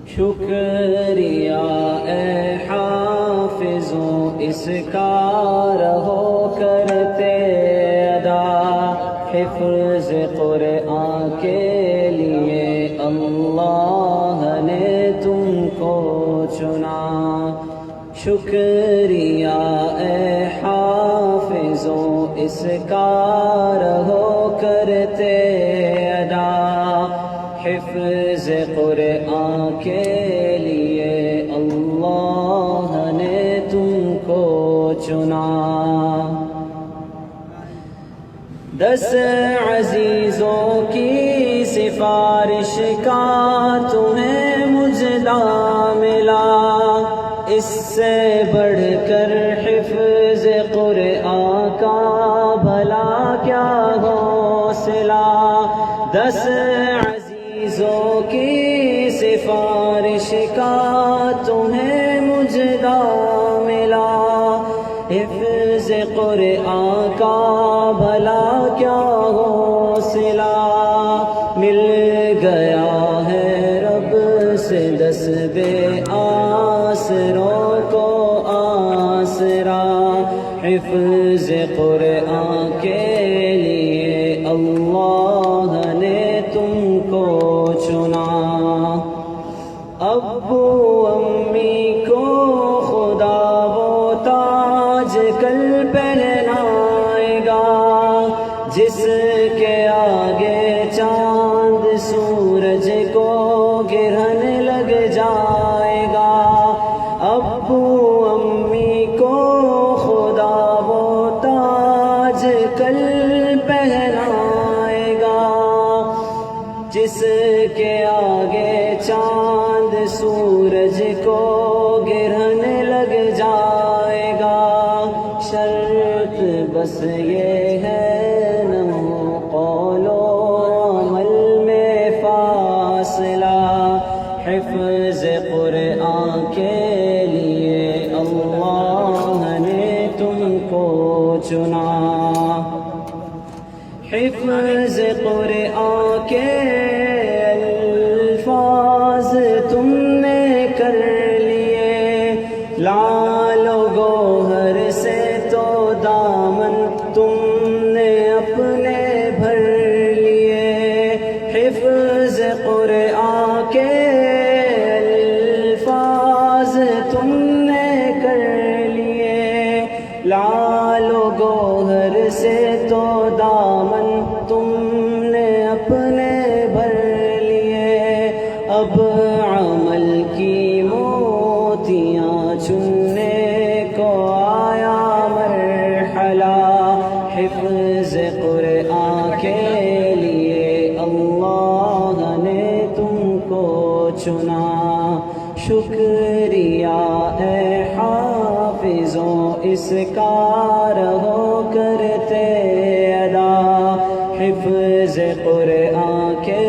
شکریہ اے حافظوں اس کا رہو کرتے ادا، حفظ قرآن کے لیے اللہ نے تم کو چنا۔ شکریہ اے حافظوں اس کا رہو کرتے ادا، حفظ قرآن کے لیے اللہ نے تم کو چنا۔ 10 عزیزوں کی سفارش کا تمہیں مجدہ ملا، اس سے بڑھ کر حفظ قرآن کا بھلا کیا حوصلہ۔ 10 عزیزوں کی سفارش کا تمہیں مجدہ ملا، حفظ قرآن کا بھلا کیا حوصلہ۔ مل گیا ہے رب سے 10 بے آسروں کو آسرا، حفظ قرآن کے لیے اللہ نے تم کو چنا۔ ابو امی کو خدا وہ تاج کل پہنائے گا، جس کے آگے چاند سورج کو گرہن لگ جائے گا۔ ابو امی کو خدا وہ تاج کل پہنائے گا، جس کے آگے چاند سورج کو گرہن لگ جائے گا۔ شرط بس یہ ہے نہ قول و عمل میں فاصلہ، حفظ قرآن کے لیے اللہ نے تم کو چنا۔ حفظ قرآن کے الفاظ تم نے کر لیے، لعل و گوہر سے تو دامن تم نے اپنے بھر لیے۔ حفظ قرآن کے الفاظ تم نے کر لیے، لعل و گوہر سے تو دامن تم نے اپنے بھر لیے۔ اب عمل کی موتیاں چننے کو آیا مرحلہ، حفظ قرآن کے لیے اللہ نے تم کو چنا۔ شکریہ اے حافظوں اس کا رہو کرتے ادا، حفظ قرآن کے